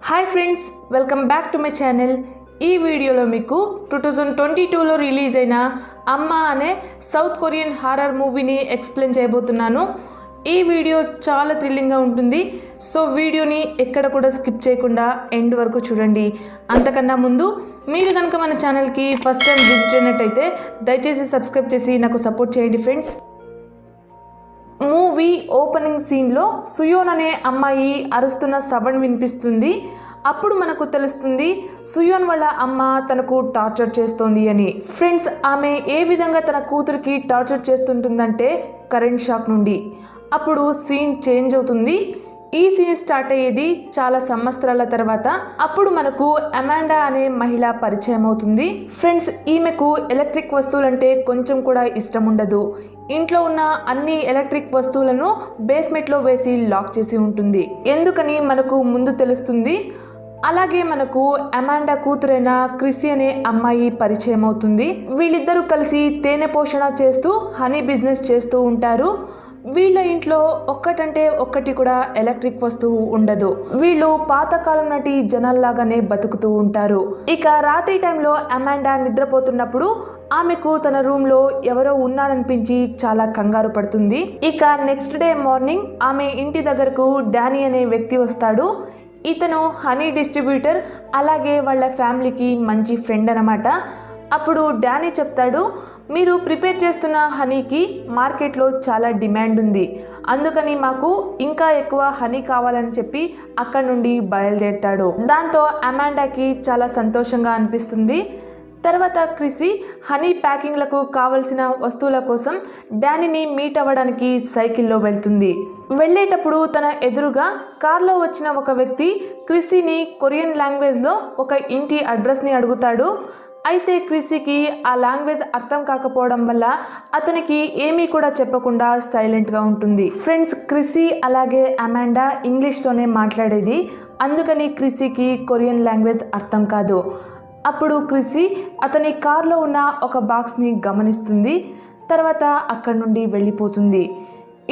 Hi friends, welcome back to my channel. ఈ వీడియోలో మీకు 2022లో రిలీజ్ అయిన అమ్మ అనే సౌత్ కొరియన్ హారర్ మూవీని ఎక్స్ప్లెయిన్ చేయబోతున్నాను. ఈ వీడియో చాలా థ్రిల్లింగ్గా ఉంటుంది. సో వీడియోని ఎక్కడ కూడా స్కిప్ చేయకుండా ఎండ్ వరకు చూడండి. అంతకన్నా ముందు మీరు కనుక మన ఛానల్కి ఫస్ట్ టైం విజిట్ అయినట్టయితే దయచేసి సబ్స్క్రైబ్ చేసి నాకు సపోర్ట్ చేయండి ఫ్రెండ్స్. మూవీ ఓపెనింగ్ సీన్లో సుయోన్ అనే అమ్మాయి అరుస్తున్న సౌండ్ వినిపిస్తుంది. అప్పుడు మనకు తెలుస్తుంది సుయోన్ వాళ్ళ అమ్మ తనకు టార్చర్ చేస్తోంది అని. ఫ్రెండ్స్, ఆమె ఏ విధంగా తన కూతురికి టార్చర్ చేస్తుంటుందంటే కరెంట్ షాక్ నుండి. అప్పుడు సీన్ చేంజ్ అవుతుంది. ఈ సీన్ స్టార్ట్ అయ్యేది చాలా సంవత్సరాల తర్వాత. అప్పుడు మనకు అమాండా అనే మహిళ పరిచయం అవుతుంది. ఫ్రెండ్స్, ఈమెకు ఎలక్ట్రిక్ వస్తువులంటే కొంచెం కూడా ఇష్టం ఉండదు. ఇంట్లో ఉన్న అన్ని ఎలక్ట్రిక్ వస్తువులను బేస్మెంట్లో వేసి లాక్ చేసి ఉంటుంది. ఎందుకని మనకు ముందు తెలుస్తుంది. అలాగే మనకు అమాండా కూతురైన క్రిసి అనే అమ్మాయి పరిచయం అవుతుంది. వీళ్ళిద్దరూ కలిసి తేనె పోషణ చేస్తూ హనీ బిజినెస్ చేస్తూ ఉంటారు. వీళ్ళ ఇంట్లో ఒక్కటంటే ఒక్కటి కూడా ఎలక్ట్రిక్ వస్తువు ఉండదు. వీళ్ళు పాతకాలం నాటి జనాల్లాగానే బతుకుతూ ఉంటారు. ఇక రాత్రి టైంలో అమాండా నిద్రపోతున్నప్పుడు ఆమెకు తన రూమ్లో ఎవరో ఉన్నారనిపించి చాలా కంగారు పడుతుంది. ఇక నెక్స్ట్ డే మార్నింగ్ ఆమె ఇంటి దగ్గరకు డానీ అనే వ్యక్తి వస్తాడు. ఇతను హనీ డిస్ట్రిబ్యూటర్, అలాగే వాళ్ళ ఫ్యామిలీకి మంచి ఫ్రెండ్ అన్నమాట. అప్పుడు డానీ చెప్తాడు, మీరు ప్రిపేర్ చేస్తున్న హనీకి మార్కెట్లో చాలా డిమాండ్ ఉంది, అందుకని మాకు ఇంకా ఎక్కువ హనీ కావాలని చెప్పి అక్కడ నుండి బయలుదేరుతాడు. దాంతో అమాండాకి చాలా సంతోషంగా అనిపిస్తుంది. తర్వాత క్రిసి హనీ ప్యాకింగ్లకు కావలసిన వస్తువుల కోసం డానీని మీట్ అవ్వడానికి సైకిల్లో వెళ్తుంది. వెళ్ళేటప్పుడు తన ఎదురుగా కార్లో వచ్చిన ఒక వ్యక్తి క్రిసిని కొరియన్ లాంగ్వేజ్లో ఒక ఇంటి అడ్రస్ని అడుగుతాడు. అయితే క్రిసికి ఆ లాంగ్వేజ్ అర్థం కాకపోవడం వల్ల అతనికి ఏమీ కూడా చెప్పకుండా సైలెంట్గా ఉంటుంది. ఫ్రెండ్స్, క్రిసి అలాగే అమాండా ఇంగ్లీష్లోనే మాట్లాడేది, అందుకని క్రిసికి కొరియన్ లాంగ్వేజ్ అర్థం కాదు. అప్పుడు క్రిసి అతని కార్లో ఉన్న ఒక బాక్స్ని గమనిస్తుంది. తర్వాత అక్కడి నుండి వెళ్ళిపోతుంది.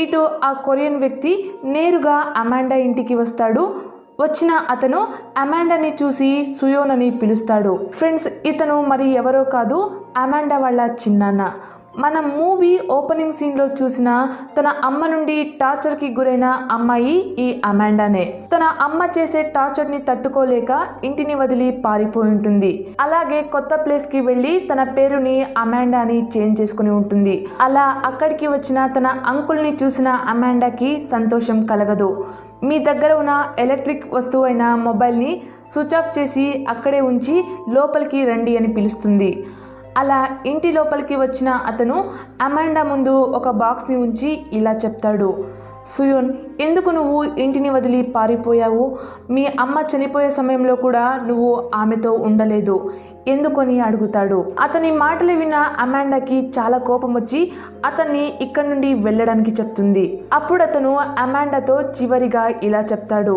ఇటు ఆ కొరియన్ వ్యక్తి నేరుగా అమాండా ఇంటికి వస్తాడు. వచ్చిన అతను అమాండాని చూసి సుయోన్ అని పిలుస్తాడు. ఫ్రెండ్స్, ఇతను మరి ఎవరో కాదు, అమాండా వాళ్ళ చిన్నాన్న. మనం మూవీ ఓపెనింగ్ సీన్లో చూసిన తన అమ్మ నుండి టార్చర్కి గురైన అమ్మాయి ఈ అమాండానే. తన అమ్మ చేసే టార్చర్ని తట్టుకోలేక ఇంటిని వదిలి పారిపోయి ఉంటుంది. అలాగే కొత్త ప్లేస్కి వెళ్ళి తన పేరుని అమాండా అని చేంజ్ చేసుకుని ఉంటుంది. అలా అక్కడికి వచ్చిన తన అంకుల్ని చూసిన అమాండాకి సంతోషం కలగదు. మీ దగ్గర ఉన్న ఎలక్ట్రిక్ వస్తువు అయిన మొబైల్ని స్విచ్ ఆఫ్ చేసి అక్కడే ఉంచి లోపలికి రండి అని పిలుస్తుంది. అలా ఇంటి లోపలికి వచ్చిన అతను అమాండా ముందు ఒక బాక్స్ని ఉంచి ఇలా చెప్తాడు, సుయోన్, ఎందుకు నువ్వు ఇంటిని వదిలి పారిపోయావు? మీ అమ్మ చనిపోయే సమయంలో కూడా నువ్వు ఆమెతో ఉండలేదు ఎందుకని అడుగుతాడు. అతని మాటలు విన్న అమాండాకి చాలా కోపం వచ్చి అతన్ని ఇక్కడి నుండి వెళ్ళడానికి చెప్తుంది. అప్పుడు అతను అమాండాతో చివరిగా ఇలా చెప్తాడు,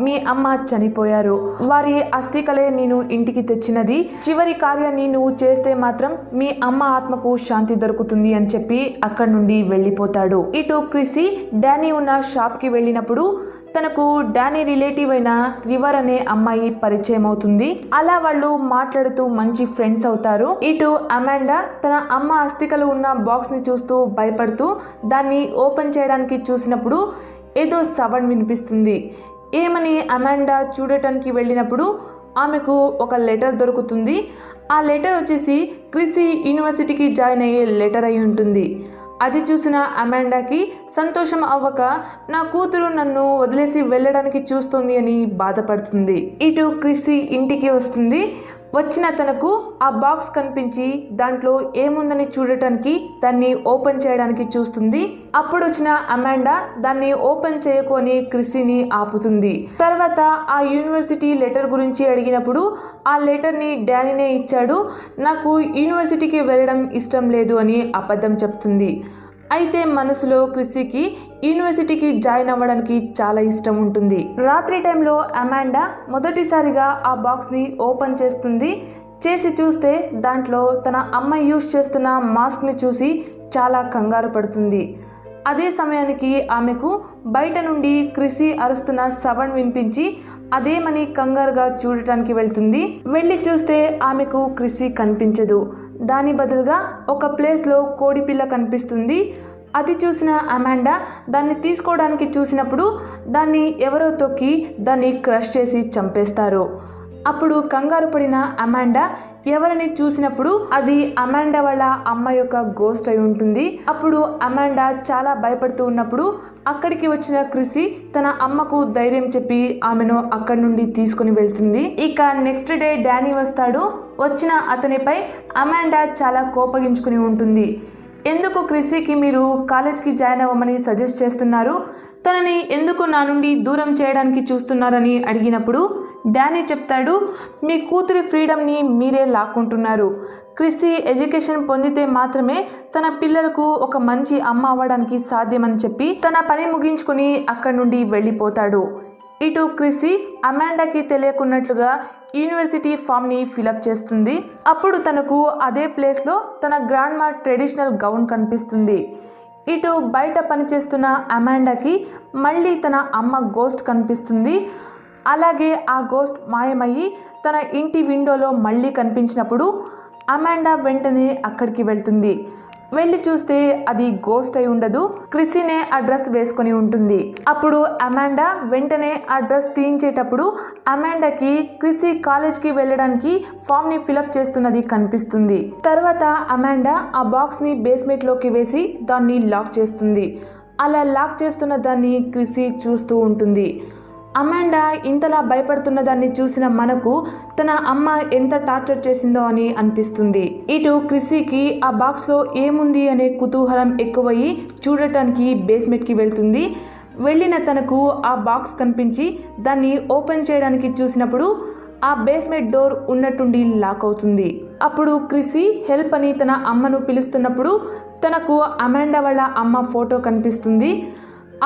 మీ అమ్మ చనిపోయారు, వారి అస్థికలే నేను ఇంటికి తెచ్చినది. చివరి కార్యాన్ని నువ్వు చేస్తే మాత్రం మీ అమ్మ ఆత్మకు శాంతి దొరుకుతుంది అని చెప్పి అక్కడి నుండి వెళ్ళిపోతాడు. ఇటు క్రిసి డానీ ఉన్న షాప్కి వెళ్ళినప్పుడు తనకు డానీ రిలేటివ్ అయిన రివర్ అనే అమ్మాయి పరిచయం అవుతుంది. అలా వాళ్ళు మాట్లాడుతూ మంచి ఫ్రెండ్స్ అవుతారు. ఇటు అమాండా తన అమ్మ అస్థికలు ఉన్న బాక్స్ని చూస్తూ భయపడుతూ దాన్ని ఓపెన్ చేయడానికి చూసినప్పుడు ఏదో సౌండ్ వినిపిస్తుంది. ఏమని అమాండా చూడటానికి వెళ్ళినప్పుడు ఆమెకు ఒక లెటర్ దొరుకుతుంది. ఆ లెటర్ వచ్చేసి క్రిసి యూనివర్సిటీకి జాయిన్ అయ్యే లెటర్ అయి ఉంటుంది. అది చూసిన అమాండాకి సంతోషం అవ్వక నా కూతురు నన్ను వదిలేసి వెళ్ళడానికి చూస్తోంది అని బాధపడుతుంది. ఇటు క్రిసి ఇంటికి వస్తుంది. వచ్చిన తనకు ఆ బాక్స్ కనిపించి దాంట్లో ఏముందని చూడటానికి దాన్ని ఓపెన్ చేయడానికి చూస్తుంది. అప్పుడు వచ్చిన అమాండా దాన్ని ఓపెన్ చేయకొని క్రిసిని ఆపుతుంది. తర్వాత ఆ యూనివర్సిటీ లెటర్ గురించి అడిగినప్పుడు ఆ లెటర్ని డానీనే ఇచ్చాడు, నాకు యూనివర్సిటీకి వెళ్ళడం ఇష్టం లేదు అని అబద్ధం చెప్తుంది. అయితే మనసులో క్రిసికి యూనివర్సిటీకి జాయిన్ అవ్వడానికి చాలా ఇష్టం ఉంటుంది. రాత్రి టైంలో అమాండా మొదటిసారిగా ఆ బాక్స్ని ఓపెన్ చేస్తుంది. చేసి చూస్తే దాంట్లో తన అమ్మ యూజ్ చేస్తున్న మాస్క్ని చూసి చాలా కంగారు పడుతుంది. అదే సమయానికి ఆమెకు బయట నుండి క్రిసి అరుస్తున్న సౌండ్ వినిపించి అదేమని కంగారుగా చూడటానికి వెళ్తుంది. వెళ్ళి చూస్తే ఆమెకు క్రిస్సీ కనిపించదు. దాని బదులుగా ఒక ప్లేస్లో కోడిపిల్ల కనిపిస్తుంది. అది చూసిన అమాండా దాన్ని తీసుకోవడానికి చూసినప్పుడు దాన్ని ఎవరో తొక్కి దాన్ని క్రష్ చేసి చంపేస్తారు. అప్పుడు కంగారు పడిన అమాండా ఎవరిని చూసినప్పుడు అది అమాండా వాళ్ళ అమ్మ యొక్క గోస్ట్ అయి ఉంటుంది. అప్పుడు అమాండా చాలా భయపడుతూ ఉన్నప్పుడు అక్కడికి వచ్చిన క్రిస్సీ తన అమ్మకు ధైర్యం చెప్పి ఆమెను అక్కడి నుండి తీసుకుని వెళ్తుంది. ఇక నెక్స్ట్ డే డానీ వస్తాడు. వచ్చిన అతనిపై అమాండా చాలా కోపగించుకుని ఉంటుంది. ఎందుకు క్రిస్సీకి మీరు కాలేజ్కి జాయిన్ అవ్వమని సజెస్ట్ చేస్తున్నారు, తనని ఎందుకు నా నుండి దూరం చేయడానికి చూస్తున్నారని అడిగినప్పుడు డానీ చెప్తాడు, మీ కూతురి ఫ్రీడమ్ని మీరే లాక్కుంటున్నారు. క్రిస్సీ ఎడ్యుకేషన్ పొందితే మాత్రమే తన పిల్లలకు ఒక మంచి అమ్మ అవ్వడానికి సాధ్యమని చెప్పి తన పని ముగించుకొని అక్కడి నుండి వెళ్ళిపోతాడు. ఇటు క్రిస్సీ అమాండాకి తెలియకున్నట్లుగా యూనివర్సిటీ ఫామ్ని ఫిలప్ చేస్తుంది. అప్పుడు తనకు అదే ప్లేస్లో తన గ్రాండ్ మా ట్రెడిషనల్ గౌన్ కనిపిస్తుంది. ఇటు బయట పనిచేస్తున్న అమాండాకి మళ్ళీ తన అమ్మ గోస్ట్ కనిపిస్తుంది. అలాగే ఆ గోస్ట్ మాయమయ్యి తన ఇంటి విండోలో మళ్ళీ కనిపించినప్పుడు అమాండా వెంటనే అక్కడికి వెళ్తుంది. వెళ్ళి చూస్తే అది గోస్ట్ అయి ఉండదు, క్రిస్సీనే ఆ డ్రెస్ వేసుకొని ఉంటుంది. అప్పుడు అమాండా వెంటనే ఆ డ్రెస్ తీయించేటప్పుడు అమాండాకి క్రిస్సీ కాలేజ్కి వెళ్ళడానికి ఫామ్ని ఫిలప్ చేస్తున్నది కనిపిస్తుంది. తర్వాత అమాండా ఆ బాక్స్ని బేస్మెంట్లోకి వేసి దాన్ని లాక్ చేస్తుంది. అలా లాక్ చేస్తున్న దాన్ని క్రిస్సీ చూస్తూ ఉంటుంది. అమాండా ఇంతలా భయపడుతున్న దాన్ని చూసిన మనకు తన అమ్మ ఎంత టార్చర్ చేసిందో అని అనిపిస్తుంది. ఇటు క్రిస్సీకి ఆ బాక్స్లో ఏముంది అనే కుతూహలం ఎక్కువయ్యి చూడటానికి బేస్మెంట్కి వెళ్తుంది. వెళ్ళిన తనకు ఆ బాక్స్ కనిపించి దాన్ని ఓపెన్ చేయడానికి చూసినప్పుడు ఆ బేస్మెంట్ డోర్ ఉన్నట్టుండి లాక్ అవుతుంది. అప్పుడు క్రిస్సీ హెల్ప్ అని తన అమ్మను పిలుస్తున్నప్పుడు తనకు అమాండా వాళ్ళ అమ్మ ఫోటో కనిపిస్తుంది.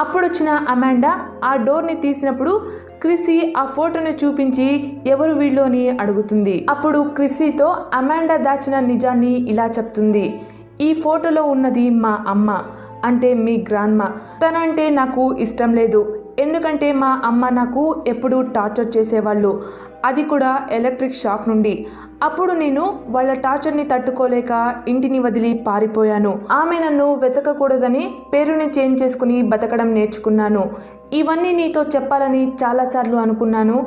అప్పుడు వచ్చిన అమాండా ఆ డోర్ని తీసినప్పుడు క్రిస్సీ ఆ ఫోటోని చూపించి ఎవరు వీళ్ళు అని అడుగుతుంది. అప్పుడు క్రిస్సీతో అమాండా దాచిన నిజాన్ని ఇలా చెప్తుంది, ఈ ఫోటోలో ఉన్నది మా అమ్మ, అంటే మీ గ్రాండ్మా. తనంటే నాకు ఇష్టం లేదు, ఎందుకంటే మా అమ్మ నాకు ఎప్పుడూ టార్చర్ చేసేవాళ్ళు, అది కూడా ఎలక్ట్రిక్ షాక్ నుండి. అప్పుడు నేను వాళ్ళ టార్చర్ని తట్టుకోలేక ఇంటిని వదిలి పారిపోయాను. ఆమె నన్ను వెతకకూడదని పేరుని చేంజ్ చేసుకుని బతకడం నేర్చుకున్నాను. ఇవన్నీ నీతో చెప్పాలని చాలాసార్లు అనుకున్నాను,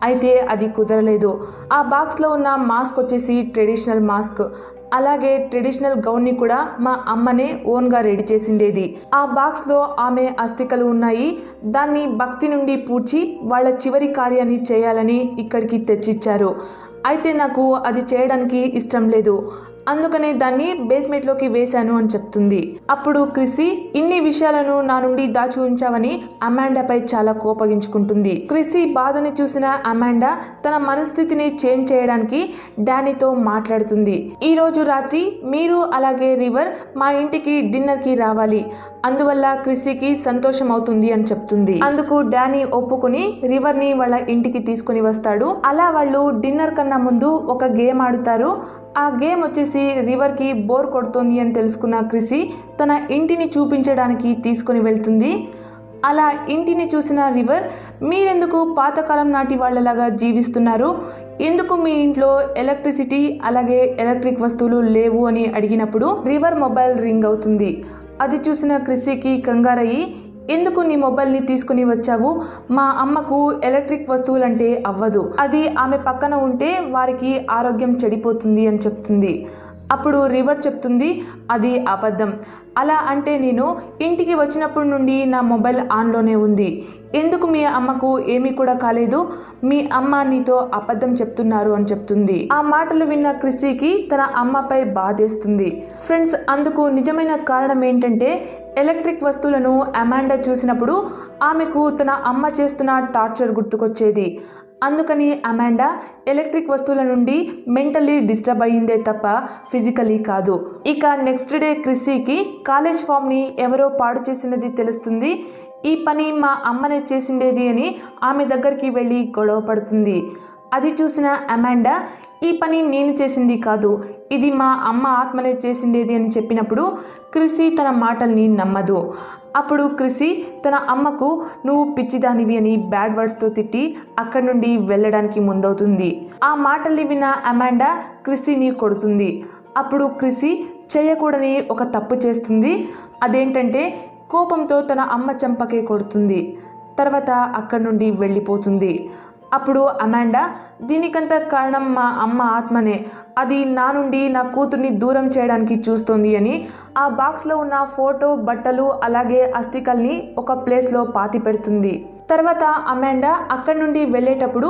అయితే అది కుదరలేదు. ఆ బాక్స్లో ఉన్న మాస్క్ వచ్చేసి ట్రెడిషనల్ మాస్క్. అలాగే ట్రెడిషనల్ గౌన్ని కూడా మా అమ్మనే ఓన్గా రెడీ చేసిండేది. ఆ బాక్స్లో ఆమె అస్థికలు ఉన్నాయి. దాన్ని భక్తి నుండి పూడ్చి వాళ్ళ చివరి కార్యాన్ని చేయాలని ఇక్కడికి తెచ్చిచ్చారు. అయితే నాకు అది చేయడానికి ఇష్టం లేదు, అందుకనే దాన్ని బేస్మెంట్లోకి వేశాను అని చెప్తుంది. అప్పుడు క్రిస్సీ ఇన్ని విషయాలను నా నుండి దాచి ఉంచావని అమాండాపై చాలా కోపగించుకుంటుంది. క్రిస్సీ బాధని చూసిన అమాండా తన మనస్థితిని చేంజ్ చేయడానికి డానీతో మాట్లాడుతుంది. ఈ రోజు రాత్రి మీరు అలాగే రివర్ మా ఇంటికి డిన్నర్కి రావాలి, అందువల్ల క్రిస్సీకి సంతోషం అవుతుంది అని చెప్తుంది. అందుకు డానీ ఒప్పుకొని రివర్ని వాళ్ళ ఇంటికి తీసుకుని వస్తాడు. అలా వాళ్ళు డిన్నర్ కన్నా ముందు ఒక గేమ్ ఆడుతారు. ఆ గేమ్ వచ్చేసి రివర్కి బోర్ కొడుతుంది అని తెలుసుకున్న క్రిస్సీ తన ఇంటిని చూపించడానికి తీసుకుని వెళ్తుంది. అలా ఇంటిని చూసిన రివర్, మీరెందుకు పాతకాలం నాటి వాళ్ళలాగా జీవిస్తున్నారు, ఎందుకు మీ ఇంట్లో ఎలక్ట్రిసిటీ అలాగే ఎలక్ట్రిక్ వస్తువులు లేవు అని అడిగినప్పుడు రివర్ మొబైల్ రింగ్ అవుతుంది. అది చూసిన క్రిస్సీకి కంగారయ్యి, ఎందుకు నీ మొబైల్ని తీసుకుని వచ్చావు, మా అమ్మకు ఎలక్ట్రిక్ వస్తువులంటే అవ్వదు, అది ఆమె పక్కన ఉంటే వారికి ఆరోగ్యం చెడిపోతుంది అని చెప్తుంది. అప్పుడు రివర్ చెప్తుంది, అది అబద్ధం. అలా అంటే నేను ఇంటికి వచ్చినప్పటి నుండి నా మొబైల్ ఆన్లోనే ఉంది, ఎందుకు మీ అమ్మకు ఏమీ కూడా కాలేదు, మీ అమ్మ నీతో అబద్ధం చెప్తున్నారు అని చెప్తుంది. ఆ మాటలు విన్న క్రిస్సీకి తన అమ్మపై బాధేస్తుంది. ఫ్రెండ్స్, అందుకు నిజమైన కారణం ఏంటంటే ఎలక్ట్రిక్ వస్తువులను అమాండా చూసినప్పుడు ఆమెకు తన అమ్మ చేస్తున్న టార్చర్ గుర్తుకొచ్చేది. అందుకని అమాండా ఎలక్ట్రిక్ వస్తువుల నుండి మెంటల్లీ డిస్టర్బ్ అయ్యిందే తప్ప ఫిజికలీ కాదు. ఇక నెక్స్ట్ డే క్రిస్సీకి కాలేజ్ ఫామ్ని ఎవరో పాడు చేసినది తెలుస్తుంది. ఈ పని మా అమ్మనే చేసిండేది అని ఆమె దగ్గరికి వెళ్ళి గొడవ పడుతుంది. అది చూసిన అమాండా ఈ పని నేను చేసింది కాదు, ఇది మా అమ్మ ఆత్మనే చేసిండేది అని చెప్పినప్పుడు క్రిసి తన మాటల్ని నమ్మదు. అప్పుడు క్రిసి తన అమ్మకు నువ్వు పిచ్చిదానివి అని బ్యాడ్ వర్డ్స్తో తిట్టి అక్కడి నుండి వెళ్ళడానికి ముందవుతుంది. ఆ మాటల్ని విన్న అమాండా క్రిసిని కొడుతుంది. అప్పుడు క్రిసి చేయకూడని ఒక తప్పు చేస్తుంది. అదేంటంటే కోపంతో తన అమ్మ చెంపకే కొడుతుంది. తర్వాత అక్కడి నుండి వెళ్ళిపోతుంది. అప్పుడు అమాండా దీనికంత కారణం మా అమ్మ ఆత్మనే, అది నా నుండి నా కూతుర్ని దూరం చేయడానికి చూస్తోంది అని ఆ బాక్స్లో ఉన్న ఫోటో, బట్టలు అలాగే అస్థికల్ని ఒక ప్లేస్లో పాతి పెడుతుంది. తర్వాత అమాండా అక్కడి నుండి వెళ్ళేటప్పుడు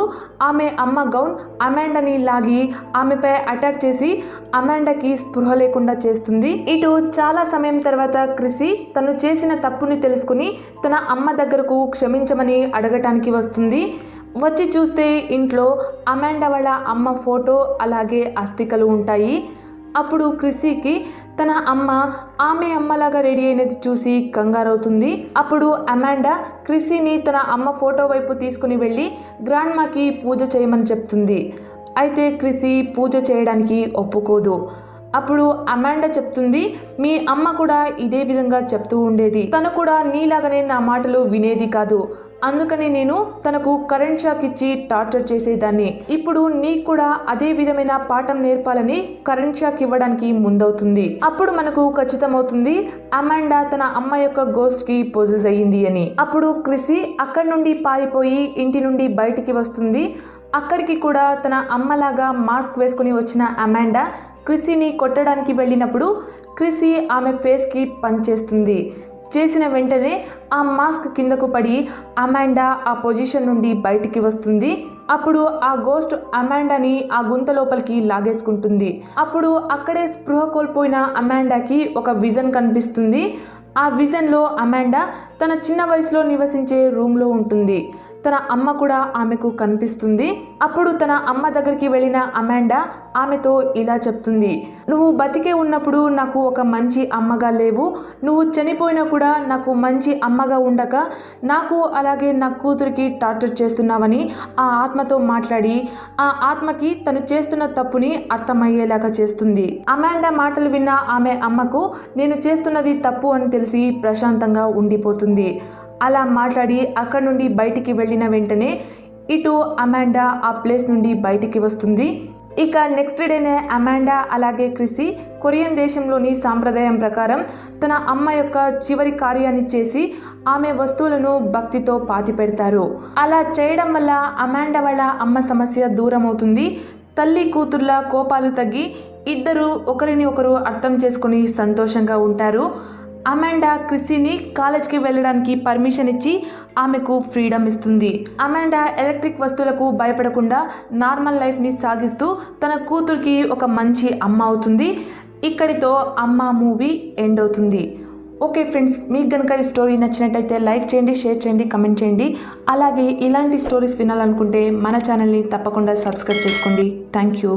ఆమె అమ్మ గౌన్ అమాండాని లాగి ఆమెపై అటాక్ చేసి అమాండాకి స్పృహ లేకుండా చేస్తుంది. ఇటు చాలా సమయం తర్వాత క్రిసి తను చేసిన తప్పుని తెలుసుకుని తన అమ్మ దగ్గరకు క్షమించమని అడగటానికి వస్తుంది. వచ్చి చూస్తే ఇంట్లో అమాండా వాళ్ళ అమ్మ ఫోటో అలాగే అస్థికలు ఉంటాయి. అప్పుడు క్రిసికి తన అమ్మ ఆమె అమ్మలాగా రెడీ అయినది చూసి కంగారవుతుంది. అప్పుడు అమాండా క్రిసిని తన అమ్మ ఫోటో వైపు తీసుకుని వెళ్ళి గ్రాండ్మాకి పూజ చేయమని చెప్తుంది. అయితే క్రిసి పూజ చేయడానికి ఒప్పుకోదు. అప్పుడు అమాండా చెప్తుంది, మీ అమ్మ కూడా ఇదే విధంగా చెప్తూ ఉండేది, తను కూడా నీలాగానే నా మాటలు వినేది కాదు, అందుకని నేను తనకు కరెంట్ షాక్ ఇచ్చి టార్చర్ చేసేదాన్ని. ఇప్పుడు నీకు కూడా అదే విధమైన పాఠం నేర్పాలని కరెంట్ షాక్ ఇవ్వడానికి ముందవుతుంది. అప్పుడు మనకు ఖచ్చితమవుతుంది అమాండా తన అమ్మ యొక్క గోస్ట్ కి పొజెస్ అయ్యింది అని. అప్పుడు క్రిసి అక్కడి నుండి పారిపోయి ఇంటి నుండి బయటికి వస్తుంది. అక్కడికి కూడా తన అమ్మలాగా మాస్క్ వేసుకుని వచ్చిన అమాండా క్రిసిని కొట్టడానికి వెళ్ళినప్పుడు క్రిసి ఆమె ఫేస్కి పంచ్ చేస్తుంది. చేసిన వెంటనే ఆ మాస్క్ కిందకు పడి అమాండా ఆ పొజిషన్ నుండి బయటికి వస్తుంది. అప్పుడు ఆ గోస్ట్ అమాండాని ఆ గుంత లోపలికి లాగేసుకుంటుంది. అప్పుడు అక్కడే స్పృహ కోల్పోయిన అమాండాకి ఒక విజన్ కనిపిస్తుంది. ఆ విజన్లో అమాండా తన చిన్న వయసులో నివసించే రూమ్లో ఉంటుంది. తన అమ్మ కూడా ఆమెకు కనిపిస్తుంది. అప్పుడు తన అమ్మ దగ్గరికి వెళ్ళిన అమాండా ఆమెతో ఇలా చెప్తుంది, నువ్వు బతికే ఉన్నప్పుడు నాకు ఒక మంచి అమ్మగా లేవు, నువ్వు చనిపోయినా కూడా నాకు మంచి అమ్మగా ఉండక నాకు అలాగే నా కూతురికి టార్చర్ చేస్తున్నావని ఆ ఆత్మతో మాట్లాడి ఆ ఆత్మకి తను చేస్తున్న తప్పుని అర్థమయ్యేలాగా చేస్తుంది. అమాండా మాటలు విన్న ఆమె అమ్మకు నేను చేస్తున్నది తప్పు అని తెలిసి ప్రశాంతంగా ఉండిపోతుంది. అలా మాట్లాడి అక్కడి నుండి బయటికి వెళ్ళిన వెంటనే ఇటు అమాండా ఆ ప్లేస్ నుండి బయటికి వస్తుంది. ఇక నెక్స్ట్ డేనే అమాండా అలాగే క్రిసి కొరియన్ దేశంలోని సాంప్రదాయం ప్రకారం తన అమ్మ యొక్క చివరి కార్యాన్ని చేసి ఆమె వస్తువులను భక్తితో పాతి పెడతారు. అలా చేయడం వల్ల అమాండా వాళ్ళ అమ్మ సమస్య దూరం అవుతుంది. తల్లి కూతుర్ల కోపాలు తగ్గి ఇద్దరు ఒకరిని ఒకరు అర్థం చేసుకుని సంతోషంగా ఉంటారు. అమాండా క్రిసిని కాలేజ్కి వెళ్ళడానికి పర్మిషన్ ఇచ్చి ఆమెకు ఫ్రీడమ్ ఇస్తుంది. అమాండా ఎలక్ట్రిక్ వస్తువులకు భయపడకుండా నార్మల్ లైఫ్ని సాగిస్తూ తన కూతురికి ఒక మంచి అమ్మ అవుతుంది. ఇక్కడితో అమ్మ మూవీ ఎండ్ అవుతుంది. ఓకే ఫ్రెండ్స్, మీకు కనుక ఈ స్టోరీ నచ్చినట్టయితే లైక్ చేయండి, షేర్ చేయండి, కమెంట్ చేయండి. అలాగే ఇలాంటి స్టోరీస్ వినాలనుకుంటే మన ఛానల్ని తప్పకుండా సబ్స్క్రైబ్ చేసుకోండి. Thank you.